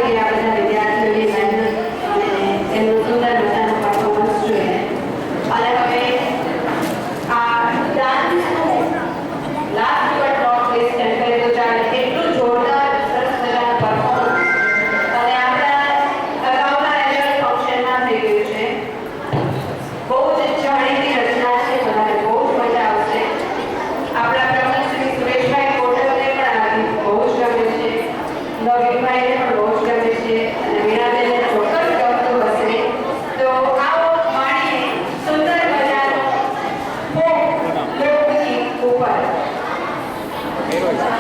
કે આ બધા વિદ્યાર્થીઓની મહેનત અને એમનું સુંદર મજાનું પરફોર્મન્સ જોઈએ. અને હવે આ ડાન્સનું લાસ્ટ બટ નોટ લીસ્ટ એમ કહે તો ચાલે એટલું જોરદાર સરસ મજાનું પરફોર્મન્સ અને આપણા અગાઉના એન્યુઅલ ફંક્શનમાં થઈ ગયું છે. બહુ જ જાણીતી રચના છે, બધાને બહુ જ મજા આવશે. આપણા પ્રમુખ શ્રી સુરેશભાઈ કોટકને પણ આ ગીત બહુ જ ગમે છે, નવીનભાઈને પણ બહુ જ ગમે છે અને વીણાબેનને ચોક્કસ ગમતું હશે. તો આવો માણીએ સુંદર મજાનો ફોક લોકગીત ઉપર.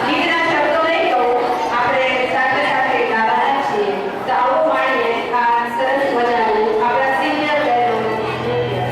ગીતના શબ્દો નહીં કહું, આપણે સાથે સાથે ગાવાના છીએ. તો આવો માણીએ આ સરસ મજાનું આપણા સિનિયર બહેનોનું નૃત્ય.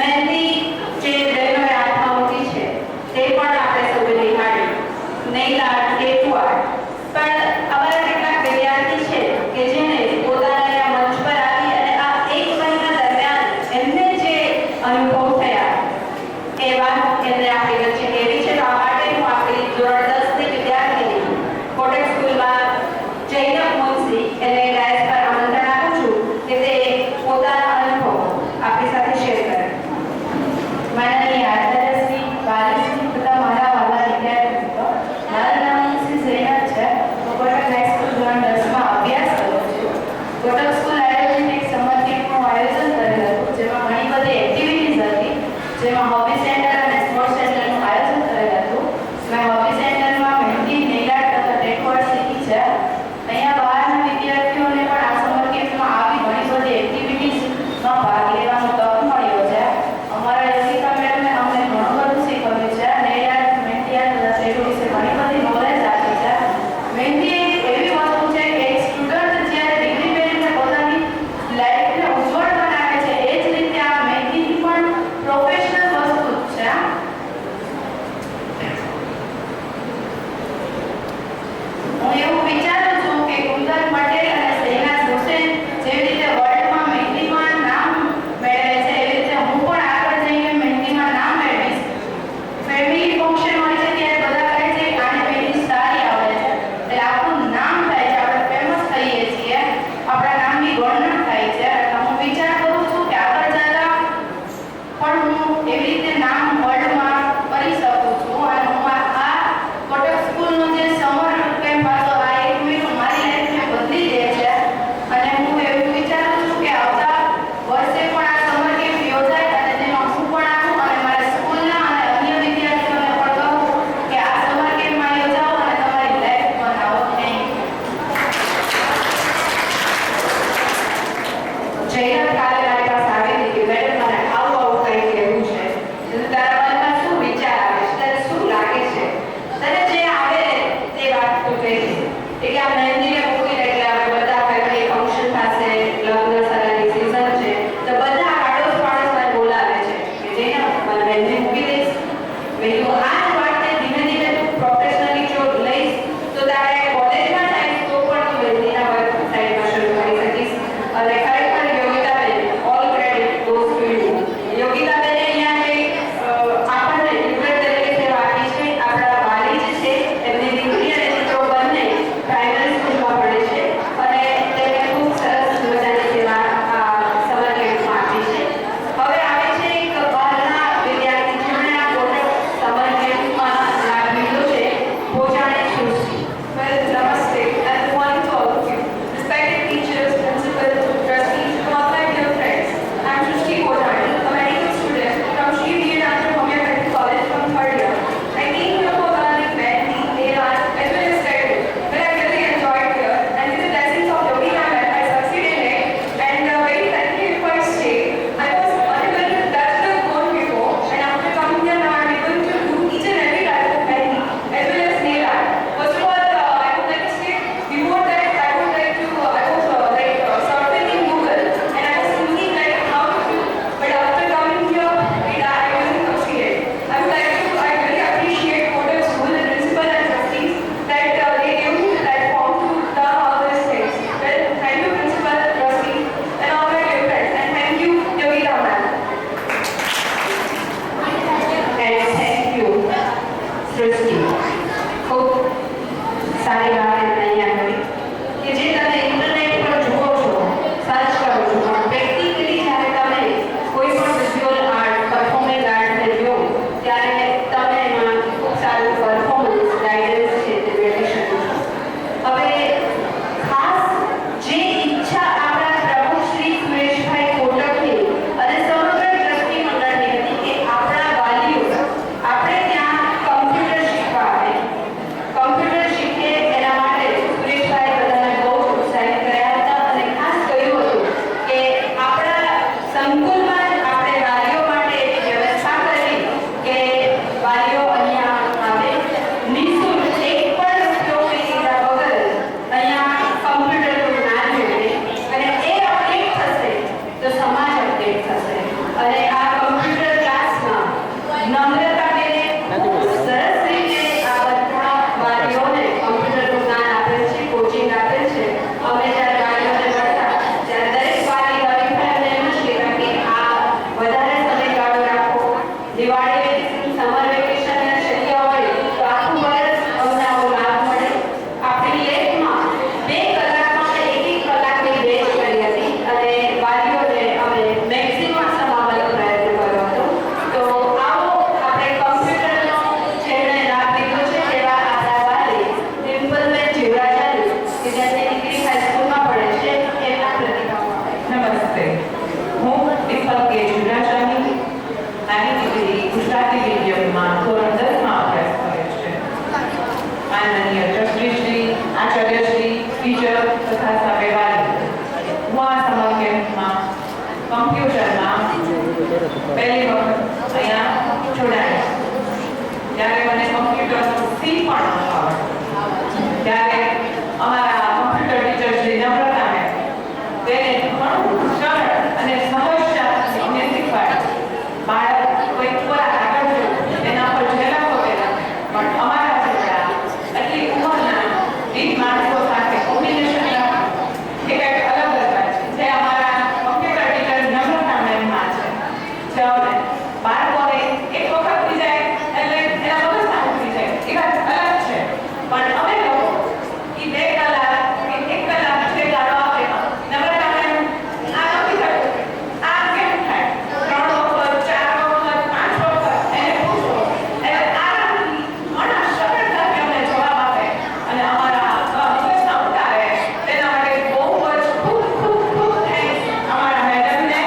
મહેંદી જે બહેનોએ હાથમાં મૂકી છે તે પણ આપણે સૌએ નિહાળી. Nail art, tattoo art. પણ અમારા કેટલાક વિદ્યાર્થી છે કે જેને પોતાના મંચ પર આવી અને આ 1 મહિના દરમિયાન એમને જે અનુભવ થયા એ વાત એમને આપણી વચ્ચે કહેવી છે. તો આ માટે હું આપણી ધોરણ 10ની વિદ્યાર્થીની કોટક સ્કૂલમાં જૈનબ મુનશી એને ડાયસ પર આમંત્રણ આપું છું કે તે પોતાના અનુભવ આપણી સાથે શેર કરે. માનનીય આચાર્યશ્રી, વાલીશ્રી તથા મારા વાલા વિદ્યાર્થી મિત્રો, મારું નામ મુનશી જૈનબ છે. હું કોટક હાઈસ્કૂલ ધોરણ 10માં અભ્યાસ કરું છું. કોટક સ્કૂલ આયોજિત એક સમર કેમ્પનું આયોજન કરેલું હતું, જેમાં ઘણી બધી એક્ટિવિટીઝ હતી, જેમાં હોબી સેન્ટર અને સ્પોર્ટ્સ સેન્ટરનું આયોજન કરેલ હતું. મેં હોબી સેન્ટરમાં મહેંદી, નેઇલ આર્ટ તથા ટેટુ આર્ટ શીખી છે. અહીંયા બહારના વિદ્યાર્થીઓને પણ આ સમર કેમ્પમાં આવી ઘણી બધી એક્ટિવિટીઝમાં ભાગ લેવાનો તક મળ્યો છે. અમારા યશિકા મેડમે અમને ઘણું બધું શીખવ્યું છે. નેઇલ આર્ટ, મહેંદી આર્ટ તથા ટેટુ વિશે ઘણી બધી નોલેજ આપી છે. મહેંદી એક એવી વસ્તુ છે કે એક સ્ટુડન્ટ જ્યારે ડિગ્રી મેળવીને પોતાની લાઈફને ઉજ્જવળ બનાવે છે, એ જ રીતે આ મહેંદી પણ પ્રોફેશનલ વસ્તુ દિવાળી વેકેશન, સમર વેકેશન શક્ય હોય તો આખું વર્ષ અમને આવો લાભ મળે. આપણી લેબમાં 2 કલાકમાં 1 કલાકની બેચ કરી હતી અને વાલીઓને અમે મેક્સિમમ સમાવવાનો પ્રયત્ન કર્યો હતો. તો આવો આપણે કમ્પ્યુટરનો જેમણે લાભ લીધો છે તેવા આપણા વાલી ડિમ્પલબેન જીવરાજાની કે જેમની દીકરી હાઈસ્કૂલમાં પડે છે એમના પ્રતિભાવ આપે. નમસ્તે, હું ડિમ્પલ કે જીવરાજાની નાની દીકરી ગુજરાતી મીડિયમમાં ધોરણ 10માં અભ્યાસ કરે છે. માનનીય ટ્રસ્ટીશ્રી, આચાર્યશ્રી, ટીચર તથા સામે વાલી, હું આ સમર કેમ્પમાં કમ્પ્યુટરમાં પહેલી વખત અહીંયા જોડાઈ. ત્યારે મને કમ્પ્યુટરનું સી પણ ન આવડતું. ત્યારે અમારા કમ્પ્યુટર ટીચર શ્રી નમ્રતાને તેને ઘણું સરળ અને સહજતાથી અમને શીખવાડ્યું. બાળક કોઈ ખોરાક આગળ જોયું એના પર ઝેલા વગેરે પણ અમારા જેવડા એટલી ઉંમરના 20 માણસો સાથે કોમ્બિનેશન રાખવું એ કંઈક અલગ જ વાત છે. જે અમારા કમ્પ્યુટર ટીચર નમ્રતા મેમમાં છે, જે અમે બાળકોને એક વખત થઈ જાય એટલે એના મગજમાં ઉતરી જાય એ વાત અલગ છે. પણ અમે લોકો એ 2 કલાક કે 1 કલાક જે ગાળો આપે નમ્રતા મેમ આ નથી થતું, આ કેમ થાય, 3 વખત 4 વખત 5 વખત એને પૂછો એટલે આરામથી ઘણા સરળતાથી અમને જવાબ આપે અને અમારા મગજમાં ઉતારે. તેના માટે બહુ જ ખૂબ ખૂબ ખૂબ થેન્ક્સ અમારા મેડમને.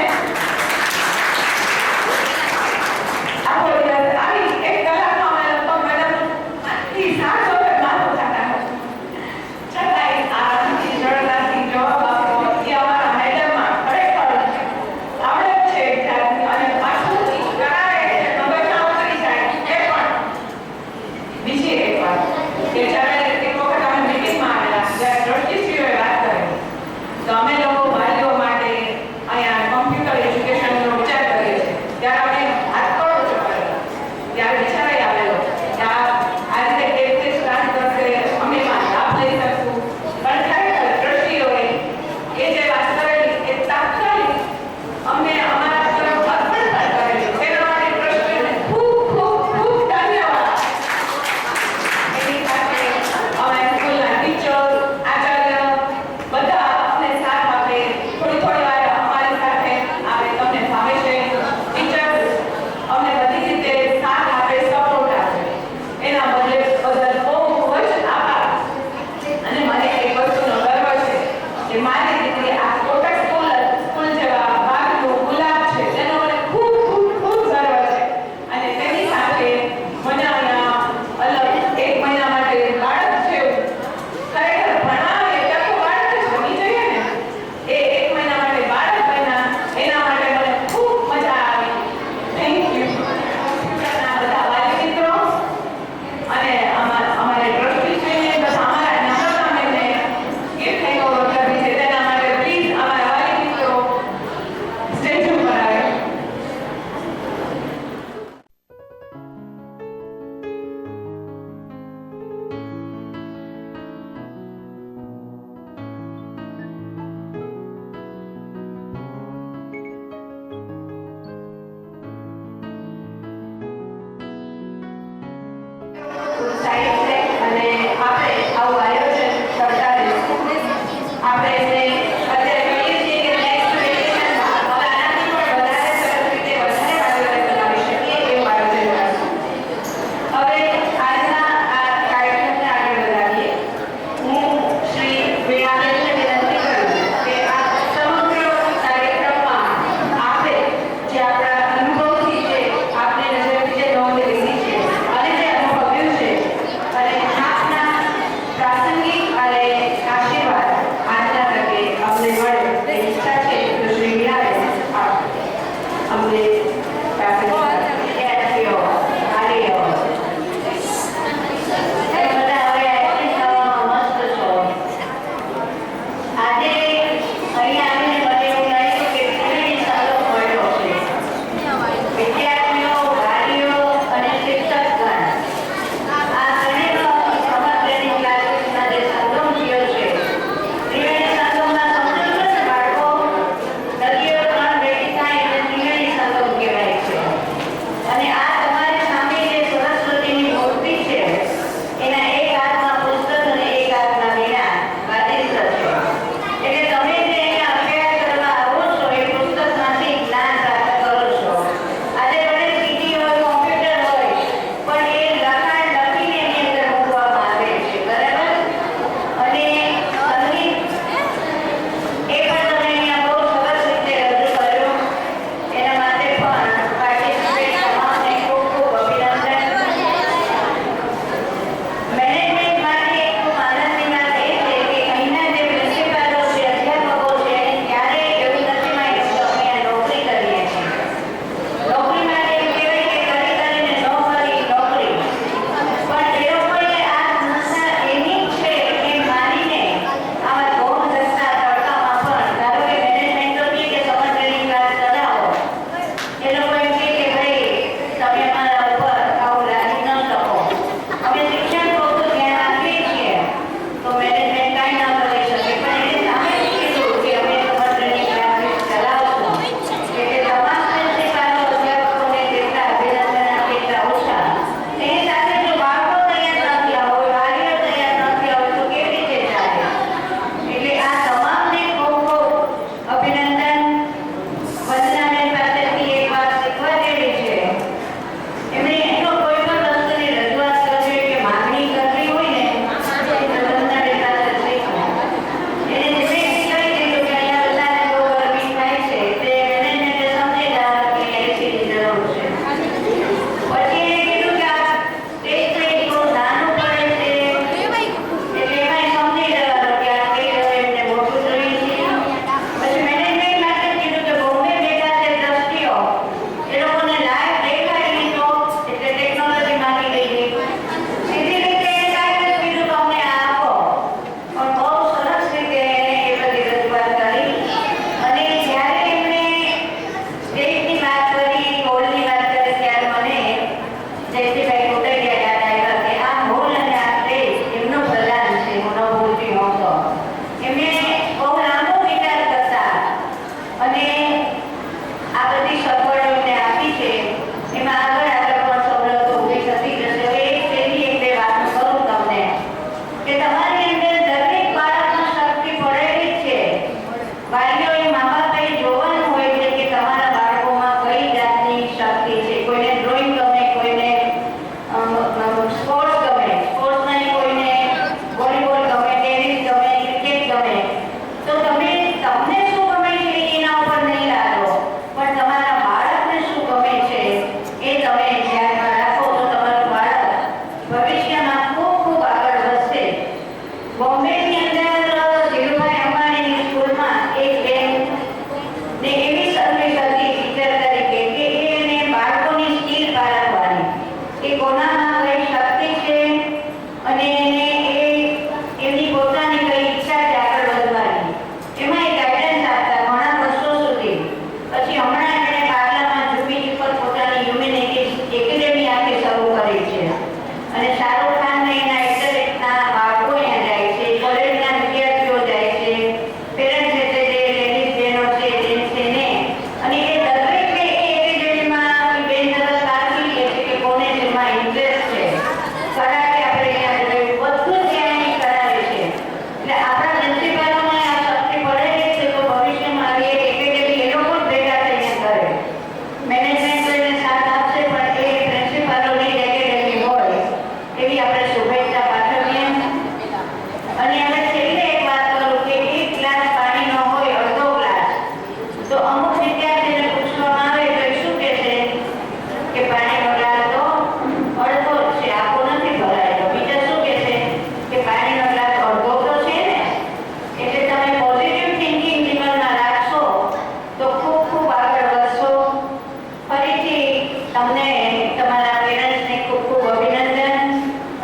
તમને તમારા પેરેન્ટ્સને ખૂબ ખૂબ અભિનંદન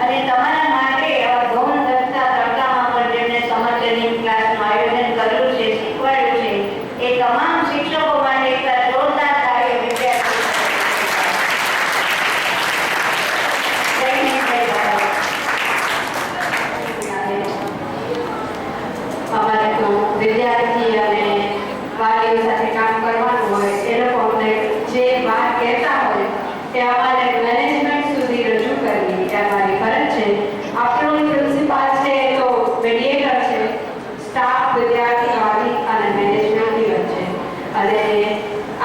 અને તમારા માટે આવા ગૌણ દત્તા તડકામાં પણ જેમને સમર ટ્રેનિંગ ક્લાસનું આયોજન કર્યું છે, શીખવાડ્યું છે, એ તમામ શિક્ષકો માટે એક જોરદાર તાળીઓ વિદ્યાર્થીઓ. જય હિન્દ, જય ભારત. અમારે તો વિદ્યાર્થી અને વાલીઓ સાથે કામ કરવાનું હોય, એ લોકો અમને જે વાત કહેતા હોય તે અમારે મેનેજમેન્ટ સુધી રજૂ કરવી એ અમારી ફરજ છે. આપણું પ્રિન્સિપાલ છે એ તો મીડિયેટર છે સ્ટાફ, વિદ્યાર્થી, વાલી અને મેનેજમેન્ટની વચ્ચે. અને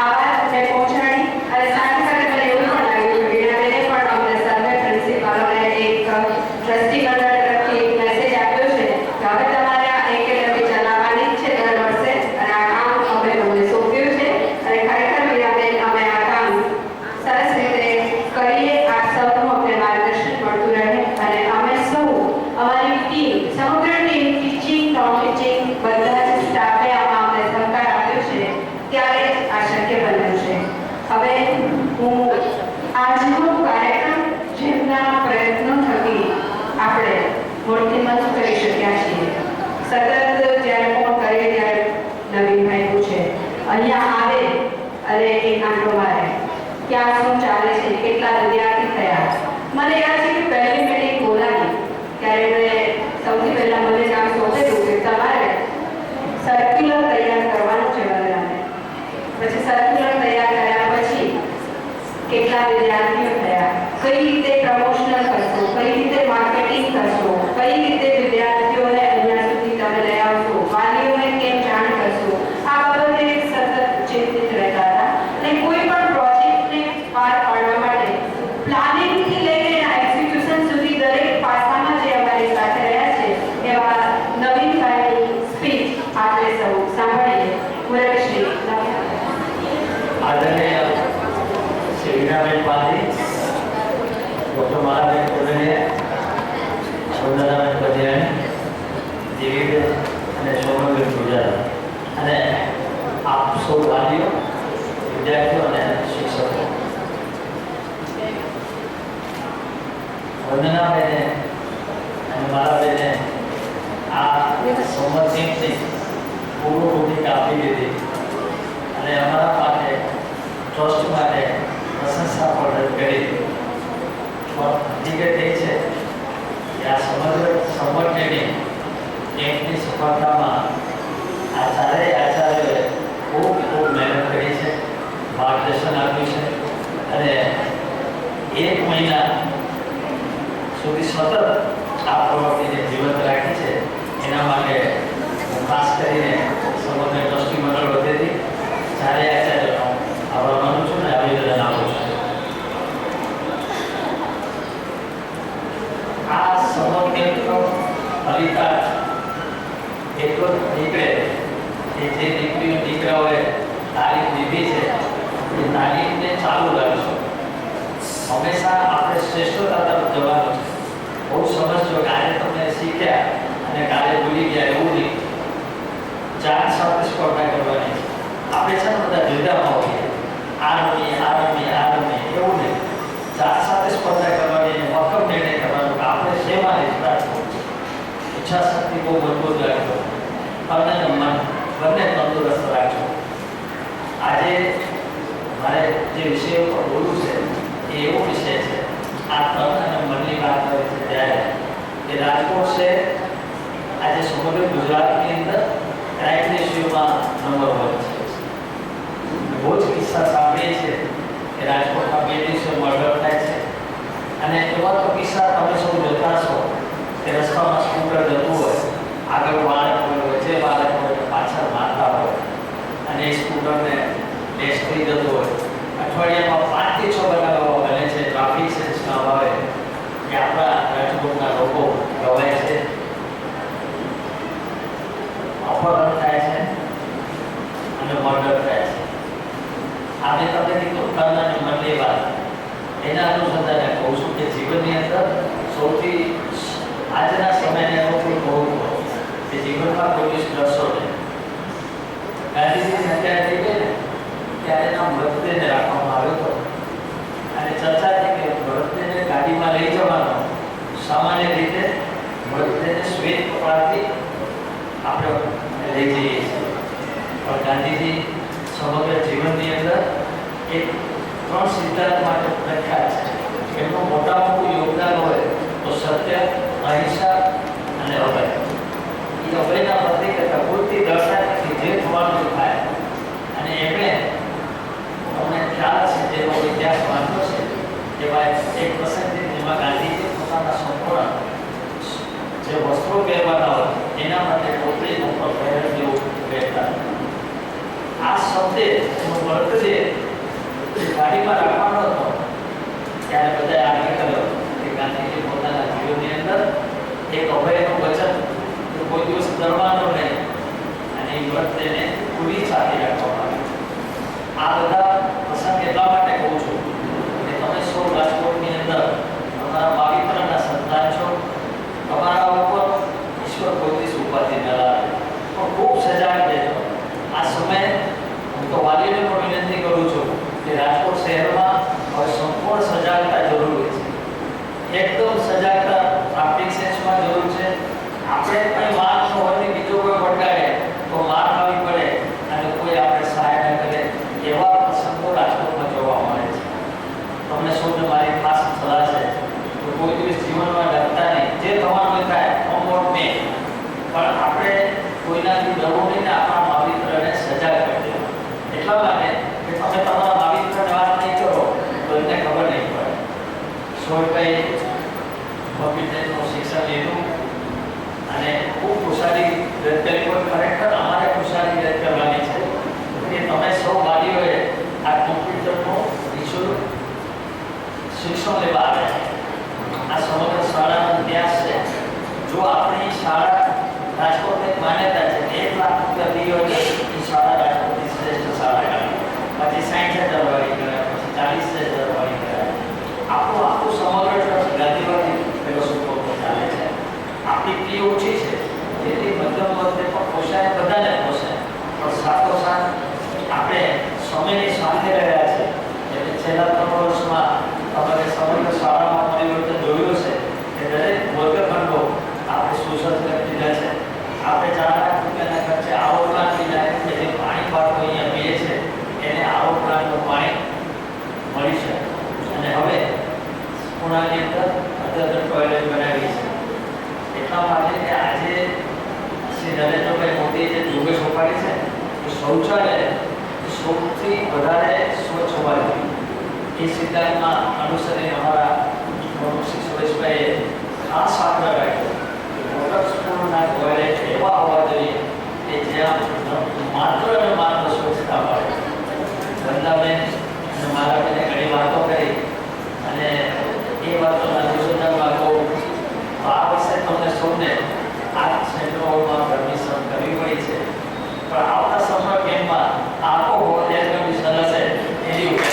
આ વાત મેં પહોંચાડી અને સાથે સાથે મને એવું પણ લાગ્યું કે વીણાબેને પણ અમને સર્વે પ્રિન્સિપાલોને એક ટ્રસ્ટી મંડળ તરફથી એક મેસેજ આપ્યો છે કે હવે તમારે આ એકેડમી ચલાવવાની જ છે દર વર્ષે, અને આ કામ અમે તમને સોંપ્યું છે. અને ખરેખર વીણાબેન, અમે આ કામ સરસ રીતે કરીએ, આપ સૌનું અમને માર્ગદર્શન મળતું રહે અને અમે સૌ અમારી ટીમ, સમગ્ર ટીમ, ટીચિંગ, નોન ટીચિંગ, બધા જ સ્ટાફે આમાં અમને સહકાર આપ્યો છે, ત્યારે જ આ શક્ય બન્યું છે. હવે હું આજનો કાર્યક્રમ જેમના પ્રયત્નો થકી આપણે મૂર્તિમંત કરી શક્યા છીએ. સતત જ્યારે ફોન કરીએ ત્યારે નવીનભાઈ પૂછે, અહીંયા આવે અને એક આંટો મારે, ક્યાં શું ચાલે છે, કેટલા વિદ્યાર્થી થયા. મને યાદ છે કે પહેલી મીટિંગ બોલાવી ત્યારે મેં સૌથી પહેલાં મને કામ સોંપેલું કે તમારે સર્ક્યુલર તૈયાર કરવાનું છે બધાને. પછી સર્ક્યુલર તૈયાર કર્યા પછી કેટલા વિદ્યાર્થીઓ થયા, કઈ રીતે પ્રમોશનલ કરશો, કઈ રીતે માર્કેટિંગ કરશો, કઈ રીતે વિદ્યાર્થીઓને અહીંયા સુધી તમે લઈ આવશો, વાલીઓને કેમ જાણ કરશો, આ બાબતે સતત ચિંતિત રહેતા હતા. અને કોઈ પણ પ્રોજેક્ટને પાર પાડવા માટે પ્લાનિંગથી લઈને એક્ઝિક્યુશન સુધી દરેક પાસામાં જે અમારી સાથે રહ્યા છે એવા નવીનભાઈની સ્પીચ આપણે સૌ સાંભળીએ. મુરલીશ્રી आदरणीय श्री वीणाबेन पांधी, डॉक्टर मालाबेन कोडनिया, सौंदर्याबेन पदियाणी, देवीबेन અને સોમલબેન પૂજારા અને આપ સૌ વાલીઓ, વિદ્યાર્થીઓ અને શિક્ષકો, વંદનાબેને અને માલાબેને આ સમર કેમ્પની પૂર્વ ભૂમિકા આપી દીધી અને અમારા માટે ટ્રસ્ટ માટે પ્રશંસા પણ રદ કરી. હકીકત એ છે કે આ સમર ટ્રેનિંગ કેમ્પની સફળતામાં આ ચારેય આચાર્યોએ ખૂબ ખૂબ મહેનત કરી છે, માર્ગદર્શન આપ્યું છે અને 1 મહિના સુધી સતત આ પ્રવૃત્તિને જીવંત રાખી છે. એના માટે હું ખાસ કરીને સમગ્ર ટ્રસ્ટી મંડળ વતીથી ચારે આચાર્યોનો આભાર માનું છું અને અભિનંદન આપું છું. આ સમર કેમ્પનો ફલિતાર્થ એટલો જ નીકળે કે જે દીકરાઓએ તાલીમ લીધી છે એ તાલીમને ચાલુ રાખશો. હંમેશા આપણે શ્રેષ્ઠતા તરફ જવાનું છે. બહુ સમજજો કે આજે તમે શીખ્યા અને કાલે ભૂલી ગયા એવું નહીં. જાત સાથે સ્પર્ધા કરવાની છે. આપણે છે ને બધા જુદામાં હોઈએ, આ રમીએ એવું નહીં. જાત સાથે સ્પર્ધા કરવાની અને મક્કમ નિર્ણય કરવાનો કે આપણે શેમાં નિષ્ણાત છે. ઈચ્છા શક્તિ બહુ મજબૂત રાખજો અને મન બંને તંદુરસ્ત રાખજો. આજે મારે જે વિષય ઉપર બોલવું છે એ એવો વિષય છે, આ તન અને મનની વાત કરે છે ત્યારે કે રાજકોટ છે આજે સમગ્ર ગુજરાતની અંદર ક્રાઇમ રેશિયોમાં નંબર 1 છે. બહુ જ કિસ્સા સાંભળીએ છીએ કે રાજકોટમાં 2 દિવસે મર્ડર થાય છે અને એવા તો કિસ્સા તમે સૌ જોતા છો કે રસ્તામાં સ્કૂટર જતું હોય, આગળ બાળક હોય, વચ્ચે બાળક હોય, પાછળ માતા હોય અને એ સ્કૂટરને ડેશ થઈ જતું હોય. અઠવાડિયામાં 5 થી 6 બનાવો બને છે ટ્રાફિક સેન્સના અભાવે કે આપણા રાજકોટના લોકો ગવાય છે, અપહરણ થાય છે અને મર્ડર થાય છે. આજે તમે કીધું તન અને મનની વાત, એના અનુસંધાને કહું છું કે જીવનની અંદર સૌથી આજના સમયને અનુકૂળ કહું કે જીવનમાં કોઈ દિવસ ડરશો નહીં. ગાંધીજીની હત્યા થઈ ગઈ ને ત્યારે એના મૃતદેહને રાખવામાં આવ્યો હતો ચર્ચા થઈ કે બળદને ગાડીમાં લઈ જવાનો સામાન્ય રીતે બળદને શ્વેત કપડાથી આપણે લઈ જઈએ છીએ, પણ ગાંધીજી સમગ્ર જીવનની અંદર એક 3 સિદ્ધાંત માટે પ્રખ્યાત છે. એમનું મોટા મોટું યોગદાન હોય તો સત્ય, અહિંસા અને અભય. એ અભયના પ્રતિક હતા. પૂરતી દર્શાવી જે થવાનું થાય. અને એમણે અમને ખ્યાલ છે, જેનો ઇતિહાસ વાંચો છે, એવા એક પ્રસંગ જેમાં ગાંધીજી પોતાના સંપૂર્ણ જે વસ્ત્રો પહેરવાના હોય એના માટે ટોપલી ઉપર પહેરેલ જેવું પહેરતા. આ શબ્દે એનો બર્થડે ગાડીમાં રાખવાનો હતો ત્યારે બધાએ આગળ કર્યો કે ગાંધીજી પોતાના જીવનની અંદર એક અભયનું વચન કોઈ દિવસ કરવાનો નહીં અને એ બર્થડેને પૂરી સાથે રાખવામાં આવે. આ બધા પ્રસંગ એટલા માટે કહું છું કે તમે સૌ રાજકોટની અંદર તમારા પવિત્રના સંતાન છો. તમારા ઉપર ઈશ્વર કોઈ દિવસ ઉપાધિ ન લાવે, પણ ખૂબ સજાગ રહેજો. આ સમયે હું તો વાલીઓને પણ વિનંતી કરું છું કે રાજકોટ શહેરમાં હવે સંપૂર્ણ સજાગતા જરૂરી છે. એકદમ સજાગતા ટ્રાફિક સેન્સમાં જરૂર છે. આપણે કંઈ માર ન હોય ને બીજો કોઈ ભટકાય તો માર ખાવી પડે અને કોઈ આપણે સહાય ન કરે એવા પ્રસંગો રાજકોટમાં જોવા મળે છે. તમને સૌને મારી ખાસ સલાહ છે કે કોઈ દિવસ જીવનમાં ડરતા નહીં. જે થવાનું થાય અમોટ મેં, પણ આપણે કોઈનાથી ડરવું નહીં ને આપણા માવિત્રને સજાગ કરી દેવું. એટલા માટે કે તમે તમારા માવિત્રને વાત નહીં કરો તો એને ખબર નહીં પડે. સોયભાઈ કોમ્પ્યુટરનું શિક્ષણ લીધું અને ખૂબ ખુશાલી વ્યક્ત કરી. ખરેખર અમારે ખુશાલી વ્યક્ત કરવાની છે કે તમે સૌ વાલીઓએ આ કોમ્પ્યુટરનું નિઃશુલ્ક શિક્ષણ લેવા આવ્યા છે. આ સમગ્ર શાળાનો ઇતિહાસ છે. જો આપણી શાળા રાજકોટને માન્યતા છે કે 1 લાખ રૂપિયા ફી હોય એ શાળા રાજકોટની શ્રેષ્ઠ શાળા ગણાય. પછી 60,000 વાળી ગણાય, પછી 40,000 વાળી ગણાય. આપણું આખું સમગ્ર ટ્રસ્ટ ગાંધીવાદી ફેલોશિપ ચાલે છે. આપણી ફી ઓછી છે જેથી મધ્યમ વર્ગને પણ પોષાય, બધાને પોષાય, પણ સાથોસાથ આપણે સમયની સાથે રહ્યા છે. એટલે છેલ્લા 3 વર્ષમાં તમારે સમગ્ર શાળામાં પરિવર્તન જોયું છે કે દરેક વર્ગખંડો આપણે સુસજ્જ કરી દીધા છે. આપણે 4 લાખ રૂપિયાના ખર્ચે આવો પ્લાન્ટ લીધા છે જે પાણી બાળકો અહીંયા પીએ છે એને આવો પ્લાન્ટનું પાણી મળી શકે. અને હવે પુણાની અંદર અદ્યતન ટોયલેટ બનાવી છે. એટલા માટે કે આજે શ્રી નરેન્દ્રભાઈ મોદીએ જે ઝુંબેશ ઉપાડી છે કે શૌચાલય સૌથી વધારે સ્વચ્છ હોવા જોઈએ. એ સિદ્ધાંતમાં અનુસરીને અમારા શ્રી સુરેશભાઈએ ખાસ આગ્રહ રાખ્યો કે મોટર સ્કૂલના ટોયલેટ એવા હોવા જોઈએ કે જ્યાં માત્ર અને માત્ર સ્વચ્છતા મળે. વંદાબેન અને મારા બેને ઘણી વાતો કરી અને એ વાતોના અનુસંધાનમાં કહું આ વર્ષે તમને સૌને આ સેન્ટ્રલ હોલમાં પરમિશન કરવી પડી છે, પણ આવતા સમર કેમ્પમાં આખો હોલ એર કન્ડિશન હશે એની ઉપર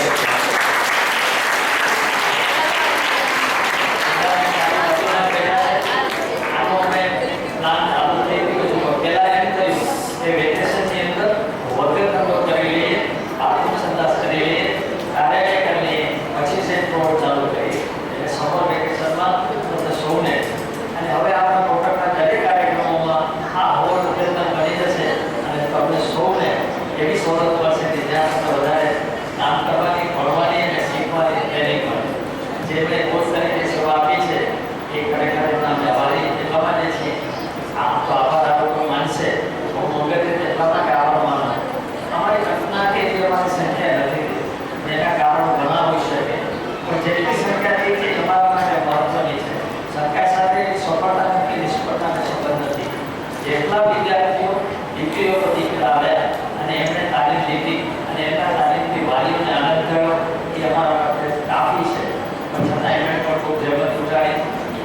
એવી સવલત મળશે કે જ્યાં તમને વધારે કામ કરવાની, ભણવાની અને શીખવાની ટ્રેનિંગ મળે. જેમણે કોચ તરીકે સેવા આપી છે એ ખરેખર એમના અમે આભારી એટલા માટે છીએ. આમ તો આભાર આ લોકો માનશે, હું અંગત એટલા માટે આભાર માનું. અમારી ઘટના કે જે અમારી સંખ્યા નથી, એના કારણો ઘણા હોઈ શકે, પણ જેટલી સંખ્યા થઈ છે તમારા માટે મહત્વની છે. સંખ્યા સાથે સફળતા કે નિષ્ફળતાનો સંબંધ નથી. જેટલા વિદ્યાર્થીઓ દીકરીઓ દીકરા આવ્યા અને એમણે તાલીમ લીધી અને એમના તાલીમથી વાલીઓને આનંદ થયો એ અમારા માટે કાફી છે. પણ છતાં એમણે પણ ખૂબ જહેમત ઉઠાડી.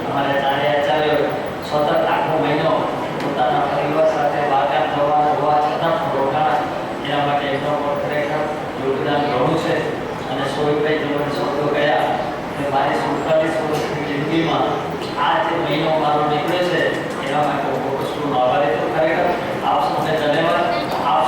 અમારા ચારે આચાર્યો સતત આખો મહિનો પોતાના પરિવાર સાથે બાગાન થવાના હોવા છતાં પણ રોકાણા. એના માટે એમનો પણ ખરેખર યોગદાન ઘણું છે. અને સોયભાઈ જે મને શબ્દો ગયા કે મારી 47 વર્ષની જિંદગીમાં આ જે મહિનો મારો નીકળે છે એના માટે હું ખૂબ આભારી છું. ખરેખર આપ સૌને ધન્યવાદ. આપ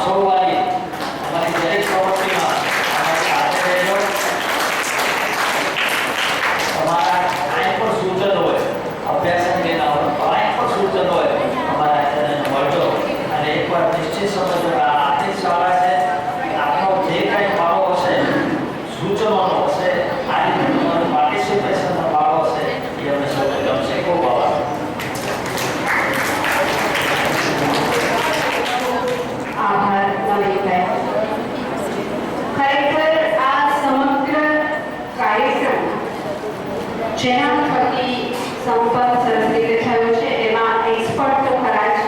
જેના થકી સંપર્ક સરસ રીતે થયો છે એમાં એક્સપર્ટ તો ખરા જ.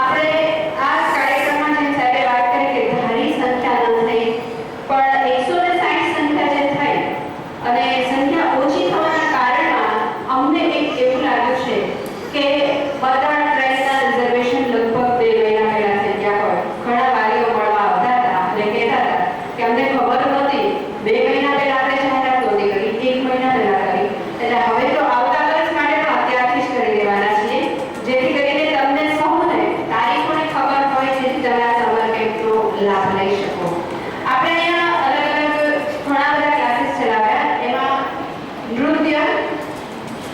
આપણે આ કાર્યક્રમમાં જે સાહેબે વાત કરી કે ધારી સંખ્યા ન થઈ પણ 160 સંખ્યા જે થઈ અને સંખ્યા ઓછી થવાના કારણમાં અમને એક એવું લાગ્યું છે કે બધા ટ્રેનના રિઝર્વેશન લગભગ 2 મહિના પહેલા થઈ ગયા હોય. ઘણા વાલીઓ મળવા આવતા હતા અને કહેતા હતા કે અમને ખબર નહોતી, 2 મહિના પહેલા આપણે જાહેરાત નહોતી કરી, 1 મહિના પહેલા કરી, એટલે હવે તો આવતા વર્ષ માટે પણ અત્યારથી જ કરી દેવાના છીએ, જેથી કરીને તમને સૌને તારીખોની ખબર હોય, જેથી તમે આ સમર કેમ્પનો લાભ લઈ શકો. આપણે અહીંયા અલગ અલગ ઘણા બધા ક્લાસીસ ચલાવ્યા, એમાં નૃત્ય,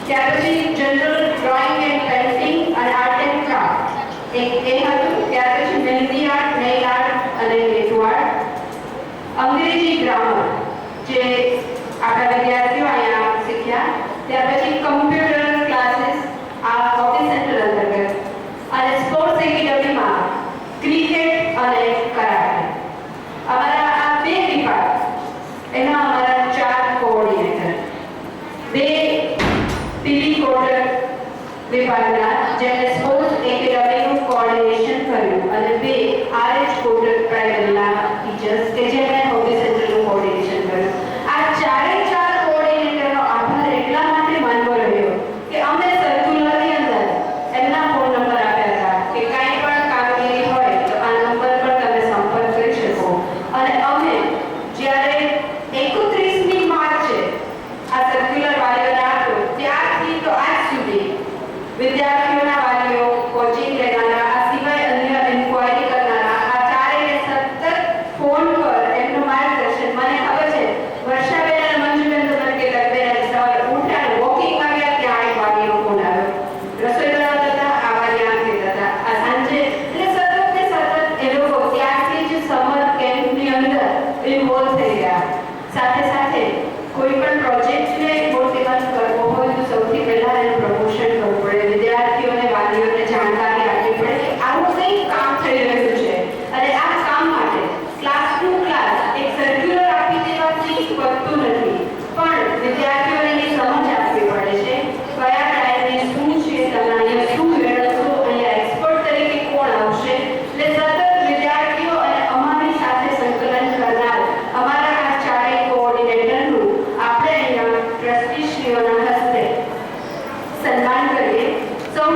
ત્યાર પછી જનરલ ડ્રોઈંગ એન્ડ પેઇન્ટિંગ અને આર્ટ એન્ડ ક્રાફ્ટ એક એ હતું. ત્યાર પછી મહેંદી આર્ટ, નેઇલ આર્ટ અને ટેટુ આર્ટ, અંગ્રેજી ગ્રામર જે આપણા વિદ્યાર્થીઓ અહીંયા શીખ્યા. ત્યાર પછી કમ્પ્યુટર ક્લાસીસ આ ઓફિસ સેન્ટર અંતર્ગત, અને સ્પોર્ટ્સ એકેડમીમાં ક્રિકેટ અને કરાટે. અમારા આ 2 વિભાગ, એના અમારા 4 કોઓર્ડિનેટર, 2 પીવી કોટર વિભાગના જેમણે સ્પોર્ટ્સ એકેડમીનું કોઓર્ડિનેશન કર્યું અને 2 આરએચ કોટર પ્રાઇમરીના ટીચર્સ કે જેમણે ઓફિસ સેન્ટરનું કોઓર્ડિનેશન કર્યું. આ 4 કોઓર્ડિનેટરનો આભાર એટલા માટે માનવો રહ્યો કે અમે સર્ક્યુલરની અંદર એમના ફોન નંબર આપ્યા હતા કે કાંઈ પણ કામગીરી હોય તો આ નંબર પર તમે સંપર્ક કરી શકો. અને અમે જ્યારે 31મી માર્ચે આ સર્ક્યુલર વાલીઓને આપ્યો ત્યારથી તો આજ સુધી વિદ્યાર્થીઓના વાલીઓ, કોચિંગ લેનારા, આ સિવાય અન્ય ઇન્ક્વાયરી કરનારા, આ ચારેયને સતત ફોન પર એમનું માર્ગદર્શન. મને ખબર છે વર્ષાબેન અને મંજુબેન તો મને કહેતા બેન સવારે ઉઠ્યા ને વોકિંગમાં ગયા ત્યાં એક વાલીનો ફોન આવ્યો, રસોઈ બનાવતા હતા આ વાલી આમ કહેતા હતા, આ સાંજે, એટલે સતત ને સતત એ લોકો ત્યારથી જ સમર કેમ્પની અંદર ઇન્વોલ્વ થઈ ગયા. સાથે સાથે કોઈ પણ પ્રોજેક્ટને મોટિવેટ કરવો હોય તો સૌથી પહેલા એનું પ્રમોશન કરવું પડે, વિદ્યાર્થીઓને, વાલીઓને જાણકારી આપવી પડે કે આવું કંઈ કામ થઈ રહ્યું છે. અને આ કામ માટે ક્લાસ ટુ ક્લાસ એક સર્ક્યુલર આપી દેવાથી વધતું નથી, પણ વિદ્યાર્થીઓને એની સમજ આપવી પડે છે. કયા ટાઈમે શું છે, તમે અહીંયા શું મેળવશો, અહીંયા એક્સપર્ટ તરીકે કોણ આવશે, એટલે સતત વિદ્યાર્થીઓ અને અમારી સાથે સંકલન કરનાર અમારા આ 4 કોઓર્ડિનેટરનું આપણે અહીંયા ટ્રસ્ટીશ્રીઓના હસ્તે સન્માન કરીએ. સૌ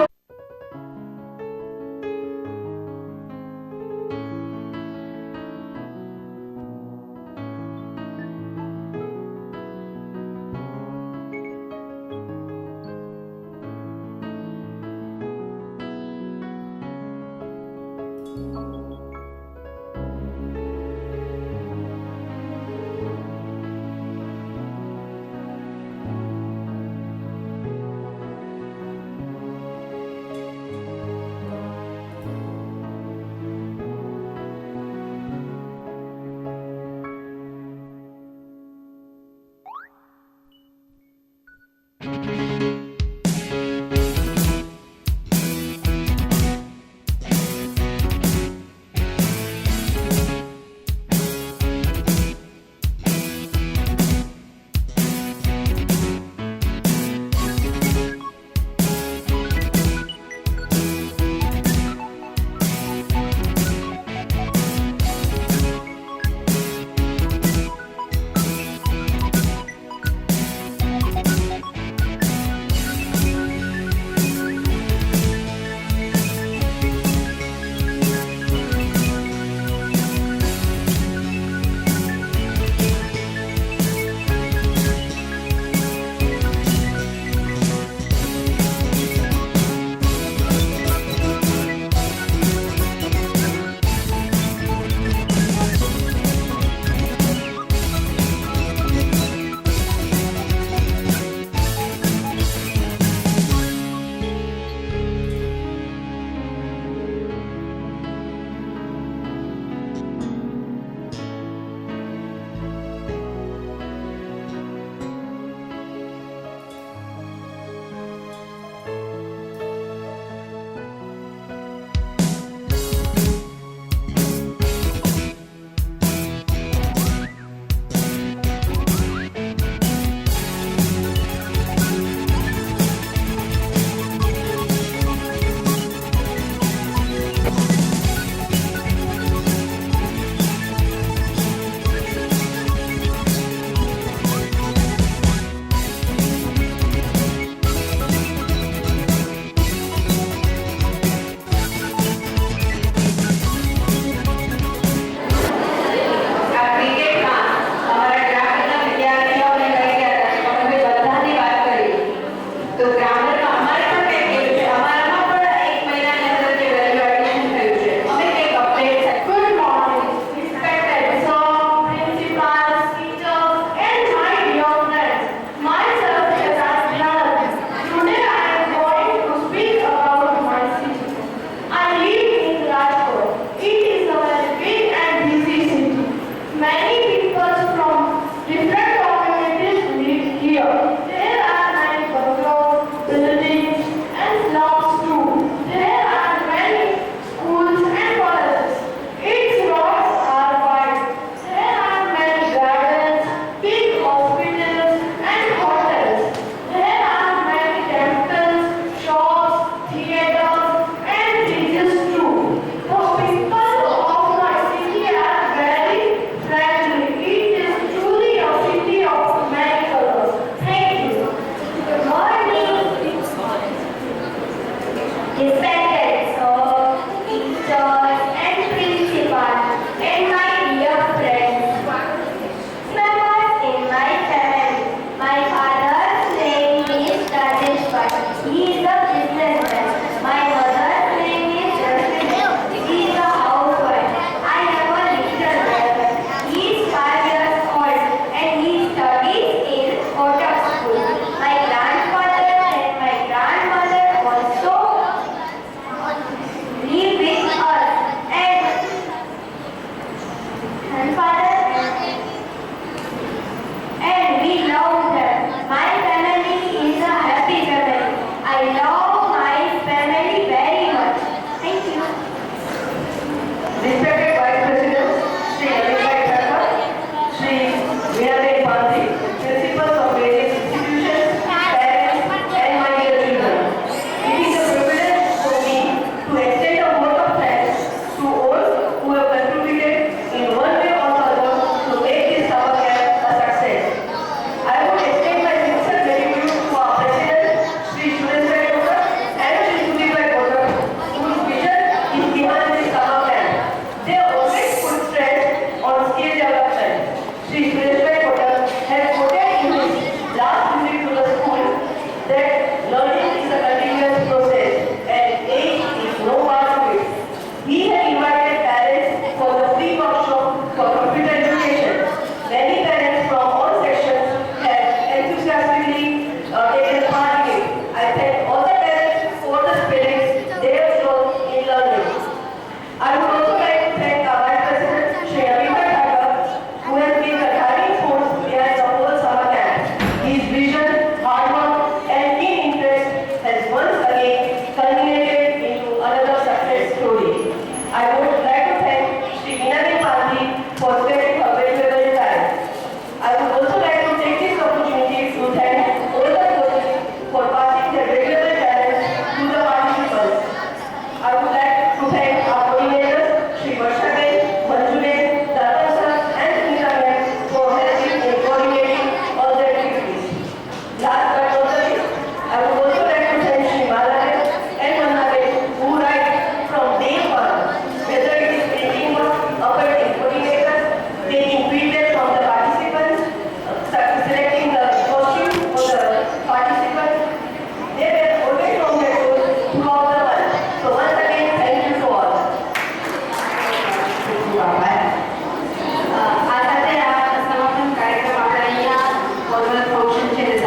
છે તે